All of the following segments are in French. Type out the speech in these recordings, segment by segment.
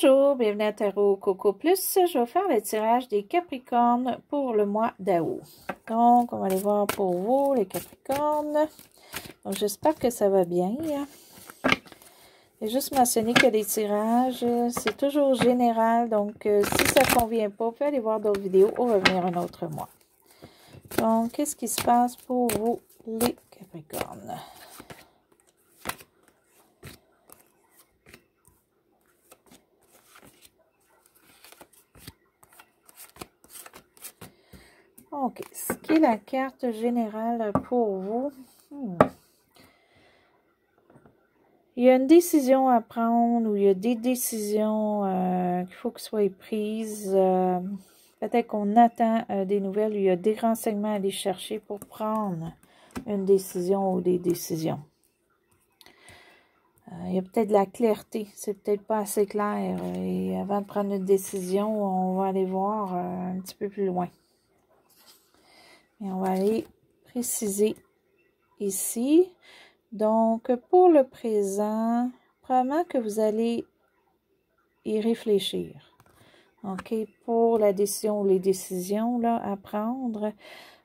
Bonjour, bienvenue à Tarot Coco Plus. Je vais faire le tirage des Capricornes pour le mois d'août. Donc, on va aller voir pour vous, les Capricornes. Donc, j'espère que ça va bien. J'ai juste mentionné que les tirages, c'est toujours général. Donc, si ça ne convient pas, vous pouvez aller voir d'autres vidéos ou revenir un autre mois. Donc, qu'est-ce qui se passe pour vous, les Capricornes? OK. Ce qui est la carte générale pour vous. Il y a une décision à prendre ou il y a des décisions qu'il faut qu'elles soient prises. Peut-être qu'on attend des nouvelles ou il y a des renseignements à aller chercher pour prendre une décision ou des décisions. Il y a peut-être de la clarté. C'est peut-être pas assez clair. Et avant de prendre une décision, on va aller voir un petit peu plus loin. Et on va aller préciser ici. Donc, pour le présent, probablement que vous allez y réfléchir. OK? Pour la décision ou les décisions là, à prendre.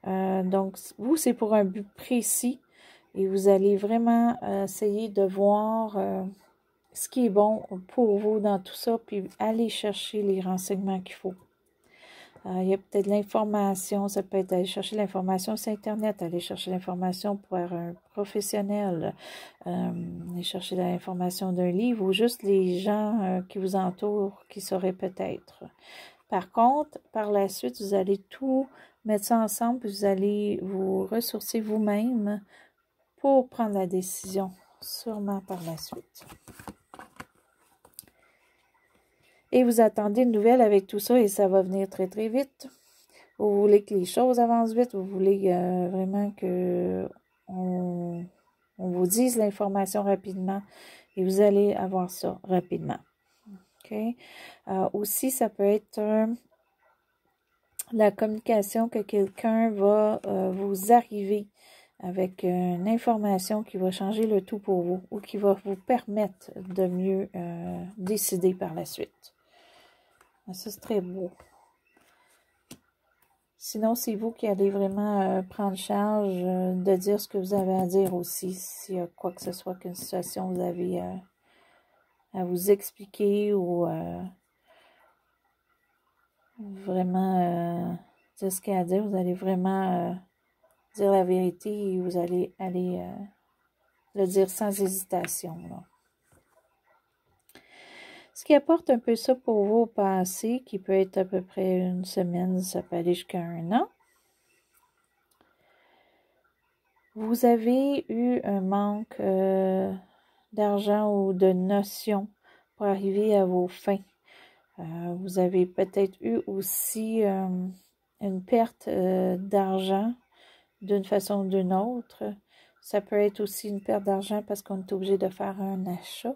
Donc, vous, c'est pour un but précis. Et vous allez vraiment essayer de voir ce qui est bon pour vous dans tout ça. Puis, aller chercher les renseignements qu'il faut. Il y a peut-être l'information, ça peut être aller chercher l'information sur Internet, aller chercher l'information pour un professionnel, aller chercher l'information d'un livre ou juste les gens qui vous entourent qui sauraient peut-être. Par contre, par la suite, vous allez tout mettre ça ensemble, puis vous allez vous ressourcer vous-même pour prendre la décision, sûrement par la suite. Et vous attendez une nouvelle avec tout ça et ça va venir très, très vite. Vous voulez que les choses avancent vite. Vous voulez vraiment que on vous dise l'information rapidement. Et vous allez avoir ça rapidement. OK? Aussi, ça peut être la communication que quelqu'un va vous arriver avec une information qui va changer le tout pour vous ou qui va vous permettre de mieux décider par la suite. Ça, c'est très beau. Sinon, c'est vous qui allez vraiment prendre charge de dire ce que vous avez à dire aussi. S'il y a quoi que ce soit qu'une situation vous avez à vous expliquer ou vraiment dire ce qu'il y a à dire, vous allez vraiment dire la vérité et vous allez aller le dire sans hésitation. Là. Ce qui apporte un peu ça pour vous au passé, qui peut être à peu près une semaine, ça peut aller jusqu'à un an. Vous avez eu un manque d'argent ou de notions pour arriver à vos fins. Vous avez peut-être eu aussi une perte d'argent d'une façon ou d'une autre. Ça peut être aussi une perte d'argent parce qu'on est obligé de faire un achat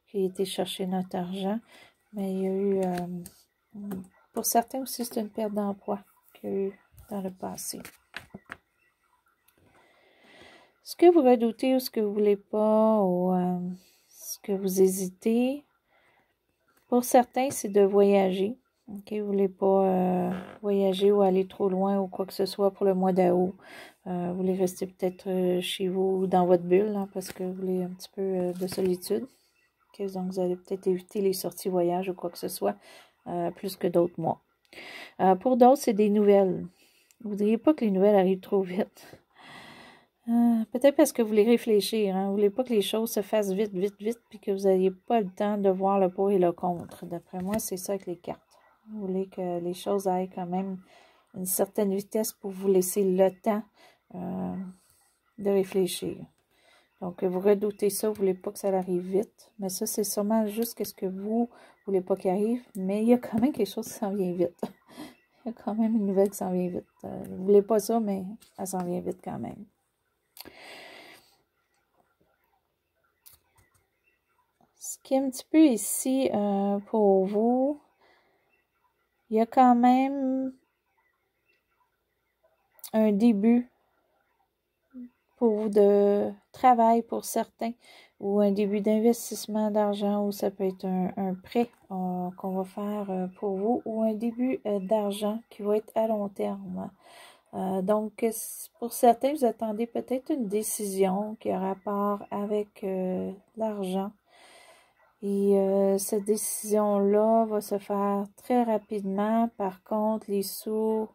qui a été chercher notre argent. Mais il y a eu, pour certains aussi, c'est une perte d'emploi qu'il y a eu dans le passé. Ce que vous redoutez ou ce que vous ne voulez pas, ou ce que vous hésitez, pour certains, c'est de voyager. Okay? Vous ne voulez pas voyager ou aller trop loin ou quoi que ce soit pour le mois d'août. Vous voulez rester peut-être chez vous ou dans votre bulle, hein, parce que vous voulez un petit peu de solitude. Okay? Donc, vous allez peut-être éviter les sorties voyage ou quoi que ce soit, plus que d'autres mois. Pour d'autres, c'est des nouvelles. Vous ne voudriez pas que les nouvelles arrivent trop vite. Peut-être parce que vous voulez réfléchir, hein? Vous ne voulez pas que les choses se fassent vite, puis que vous n'ayez pas le temps de voir le pour et le contre. D'après moi, c'est ça avec les cartes. Vous voulez que les choses aillent quand même une certaine vitesse pour vous laisser le temps de réfléchir. Donc, vous redoutez ça, vous ne voulez pas que ça arrive vite. Mais ça, c'est sûrement juste ce que vous ne voulez pas qu'il arrive. Mais il y a quand même quelque chose qui s'en vient vite. Il y a quand même une nouvelle qui s'en vient vite. Vous ne voulez pas ça, mais elle s'en vient vite quand même. Ce qui est un petit peu ici pour vous, il y a quand même un début pour vous de travail pour certains ou un début d'investissement d'argent, ou ça peut être un prêt qu'on va faire pour vous, ou un début d'argent qui va être à long terme. Donc, pour certains, vous attendez peut-être une décision qui a rapport avec l'argent. Et cette décision-là va se faire très rapidement. Par contre, les sous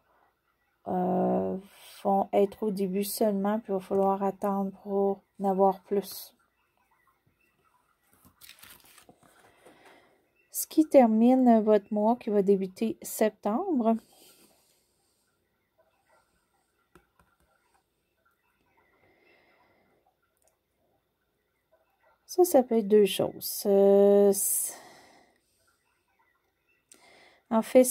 vont être au début seulement, puis il va falloir attendre pour en avoir plus. Ce qui termine votre mois qui va débuter septembre. Ça peut être deux choses. En fait,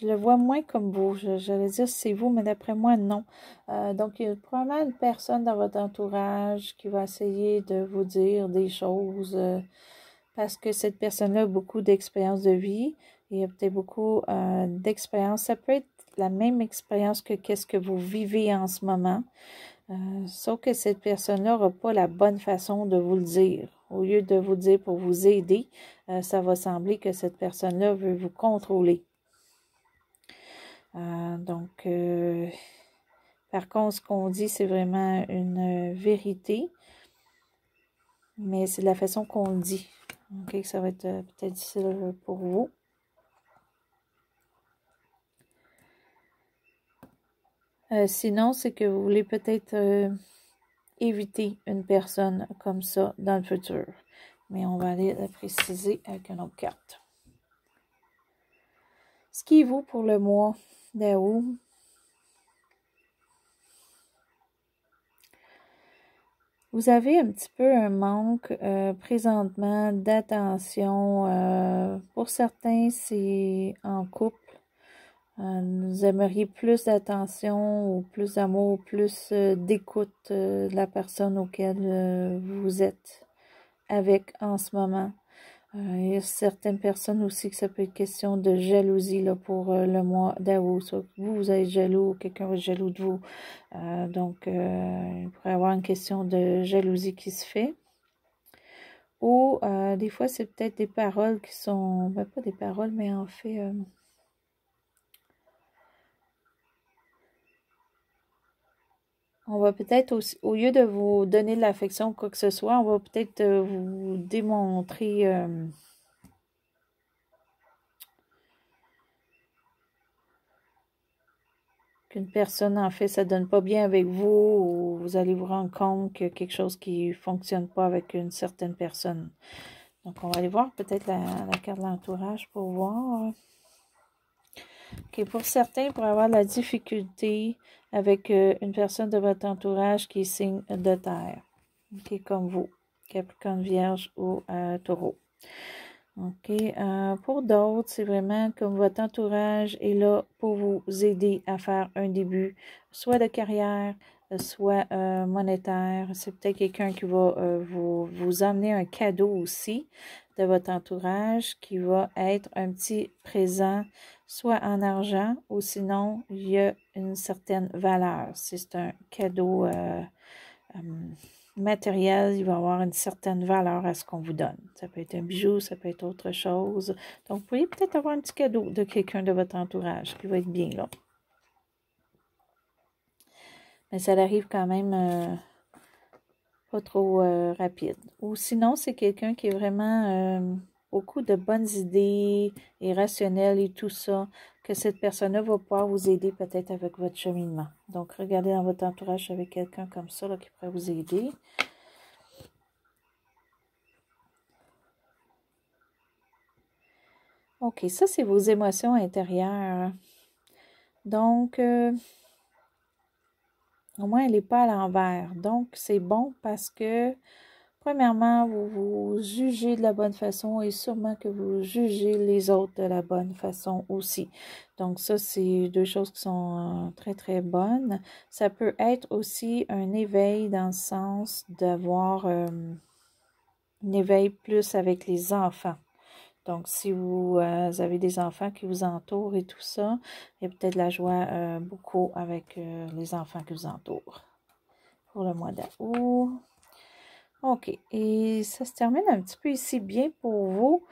je le vois moins comme vous. J'allais dire c'est vous, mais d'après moi, non. Donc, il y a probablement une personne dans votre entourage qui va essayer de vous dire des choses parce que cette personne-là a beaucoup d'expérience de vie. Il y a peut-être beaucoup d'expérience. Ça peut être la même expérience que qu'est-ce que vous vivez en ce moment. Sauf que cette personne-là n'aura pas la bonne façon de vous le dire. Au lieu de vous dire pour vous aider, ça va sembler que cette personne-là veut vous contrôler. Donc, par contre, ce qu'on dit, c'est vraiment une vérité, mais c'est de la façon qu'on le dit. OK, ça va être peut-être difficile pour vous. Sinon, c'est que vous voulez peut-être éviter une personne comme ça dans le futur. Mais on va aller la préciser avec une autre carte. Ce qui vaut pour le mois d'août. Vous avez un petit peu un manque présentement d'attention. Pour certains, c'est en couple. Vous aimeriez plus d'attention ou plus d'amour, plus d'écoute de la personne auquel vous êtes avec en ce moment. Il y a certaines personnes aussi que ça peut être question de jalousie là, pour le mois d'août. Soit vous êtes jaloux, quelqu'un va être jaloux de vous. Donc, il pourrait y avoir une question de jalousie qui se fait. Ou des fois, c'est peut-être des paroles qui sont... Ben, pas des paroles, mais en fait... on va peut-être aussi, au lieu de vous donner de l'affection ou quoi que ce soit, on va peut-être vous démontrer... qu'une personne, en fait, ça donne pas bien avec vous, ou vous allez vous rendre compte qu'il y a quelque chose qui fonctionne pas avec une certaine personne. Donc, on va aller voir peut-être la carte de l'entourage pour voir. OK, pour certains, pour avoir de la difficulté avec une personne de votre entourage qui est signe de terre. OK, comme vous, Capricorne, Vierge ou Taureau. OK. Pour d'autres, c'est vraiment comme votre entourage est là pour vous aider à faire un début, soit de carrière, soit monétaire. C'est peut-être quelqu'un qui va vous amener un cadeau aussi de votre entourage qui va être un petit présent, soit en argent ou sinon, il y a une certaine valeur. Si c'est un cadeau matériel, il va avoir une certaine valeur à ce qu'on vous donne. Ça peut être un bijou, ça peut être autre chose. Donc, vous pouvez peut-être avoir un petit cadeau de quelqu'un de votre entourage qui va être bien là. Mais ça arrive quand même pas trop rapide. Ou sinon, c'est quelqu'un qui est vraiment beaucoup de bonnes idées et rationnel et tout ça, que cette personne-là va pouvoir vous aider peut-être avec votre cheminement. Donc, regardez dans votre entourage avec quelqu'un comme ça là, qui pourrait vous aider. OK, ça, c'est vos émotions intérieures. Donc, au moins, elle n'est pas à l'envers. Donc, c'est bon parce que, premièrement, vous vous jugez de la bonne façon et sûrement que vous jugez les autres de la bonne façon aussi. Donc, ça, c'est deux choses qui sont très, très bonnes. Ça peut être aussi un éveil dans le sens d'avoir un éveil plus avec les enfants. Donc, si vous avez des enfants qui vous entourent et tout ça, il y a peut-être de la joie beaucoup avec les enfants qui vous entourent pour le mois d'août. OK. Et ça se termine un petit peu ici bien pour vous.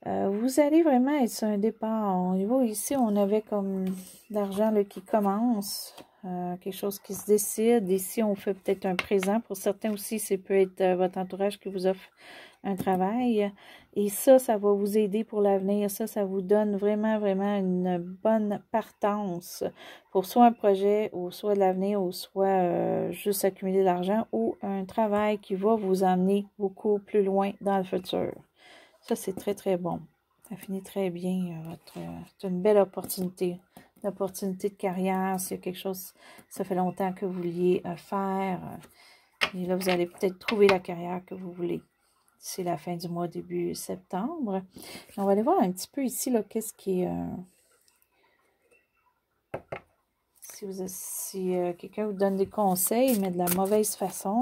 Vous allez vraiment être sur un départ. Au niveau ici, on avait comme l'argent qui commence, quelque chose qui se décide. Ici, on fait peut-être un présent. Pour certains aussi, ça peut être votre entourage qui vous offre un travail. Et ça va vous aider pour l'avenir. Ça vous donne vraiment, vraiment une bonne partance pour soit un projet, ou soit de l'avenir, ou soit juste accumuler de l'argent, ou un travail qui va vous emmener beaucoup plus loin dans le futur. Ça, c'est très, très bon. Ça finit très bien. C'est une belle opportunité. Une opportunité de carrière. S'il y a quelque chose, ça fait longtemps que vous vouliez faire. Et là, vous allez peut-être trouver la carrière que vous voulez. C'est la fin du mois, début septembre. On va aller voir un petit peu ici, là, qu'est-ce qui est... si quelqu'un vous donne des conseils, mais de la mauvaise façon,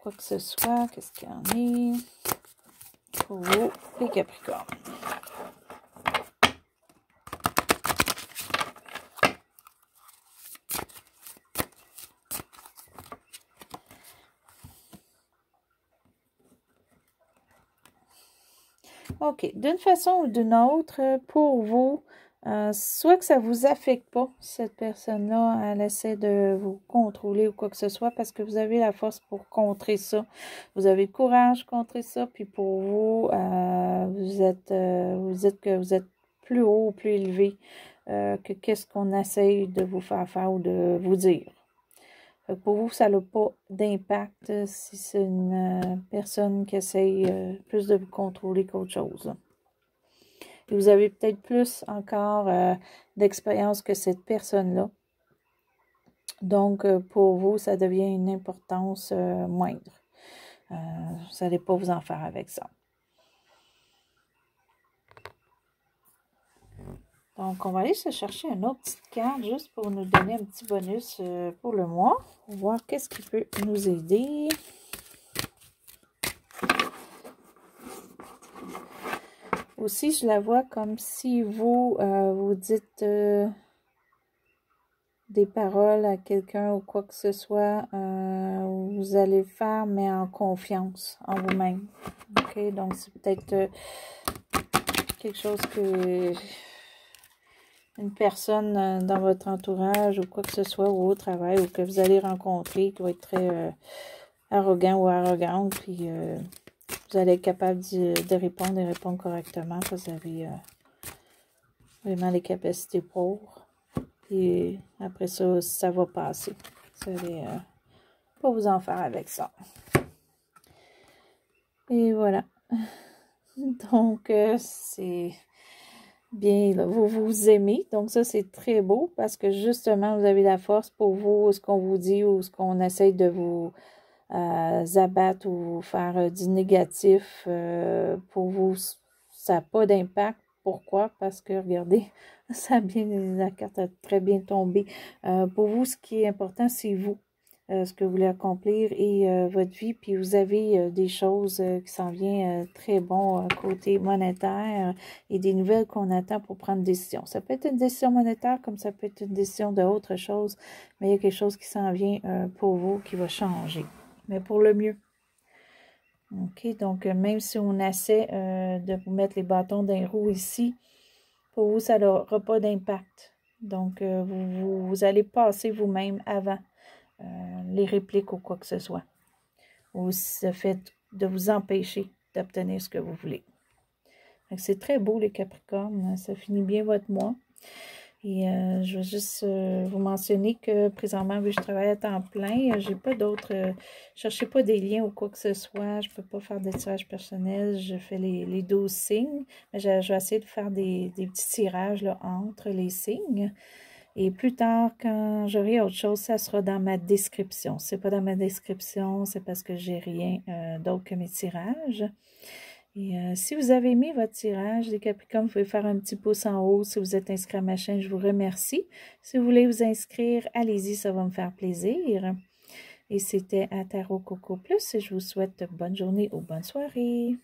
quoi que ce soit, qu'est-ce qu'il y en est pour vous, les Capricornes. OK. D'une façon ou d'une autre, pour vous, soit que ça ne vous affecte pas, cette personne-là, elle essaie de vous contrôler ou quoi que ce soit, parce que vous avez la force pour contrer ça. Vous avez le courage de contrer ça, puis pour vous, vous dites que vous êtes plus haut, plus élevé que qu'est-ce qu'on essaye de vous faire ou de vous dire. Pour vous, ça n'a pas d'impact si c'est une personne qui essaye plus de vous contrôler qu'autre chose. Et vous avez peut-être plus encore d'expérience que cette personne-là. Donc, pour vous, ça devient une importance moindre. Vous n'allez pas vous en faire avec ça. Donc, on va aller se chercher une autre petite carte juste pour nous donner un petit bonus pour le mois. On va voir qu'est-ce qui peut nous aider. Aussi, je la vois comme si vous, vous dites des paroles à quelqu'un ou quoi que ce soit, vous allez le faire, mais en confiance en vous-même. OK? Donc, c'est peut-être quelque chose que une personne dans votre entourage ou quoi que ce soit, ou au travail, ou que vous allez rencontrer, qui va être très arrogant ou arrogante, puis vous allez être capable de répondre et répondre correctement. Vous avez vraiment les capacités pour. Et après ça, ça va passer. Vous allez pas vous en faire avec ça. Et voilà. Donc, c'est bien, là, vous vous aimez. Donc, ça, c'est très beau parce que justement, vous avez la force pour vous, ce qu'on vous dit ou ce qu'on essaye de vous abattre ou faire du négatif. Pour vous, ça n'a pas d'impact. Pourquoi? Parce que, regardez, la carte a très bien tombé. Pour vous, ce qui est important, c'est vous. Ce que vous voulez accomplir et votre vie. Puis vous avez des choses qui s'en viennent très bon côté monétaire et des nouvelles qu'on attend pour prendre une décision. Ça peut être une décision monétaire comme ça peut être une décision d'autre chose, mais il y a quelque chose qui s'en vient pour vous qui va changer, mais pour le mieux. OK, donc même si on essaie de vous mettre les bâtons dans les roues ici, pour vous, ça n'aura pas d'impact. Donc, vous allez passer vous-même avant les répliques ou quoi que ce soit. Ou ce fait de vous empêcher d'obtenir ce que vous voulez. C'est très beau les Capricornes. Ça finit bien votre mois. Et je vais juste vous mentionner que présentement, vu que je travaille à temps plein, j'ai pas d'autres... cherchez pas des liens ou quoi que ce soit. Je peux pas faire des tirages personnels. Je fais les 12 signes. Mais je vais essayer de faire des petits tirages là, entre les signes. Et plus tard, quand j'aurai autre chose, ça sera dans ma description. Si ce n'est pas dans ma description, c'est parce que j'ai rien d'autre que mes tirages. Et si vous avez aimé votre tirage, les Capricornes, vous pouvez faire un petit pouce en haut. Si vous êtes inscrit à ma chaîne, je vous remercie. Si vous voulez vous inscrire, allez-y, ça va me faire plaisir. Et c'était à Tarot Coco Plus et je vous souhaite bonne journée ou bonne soirée.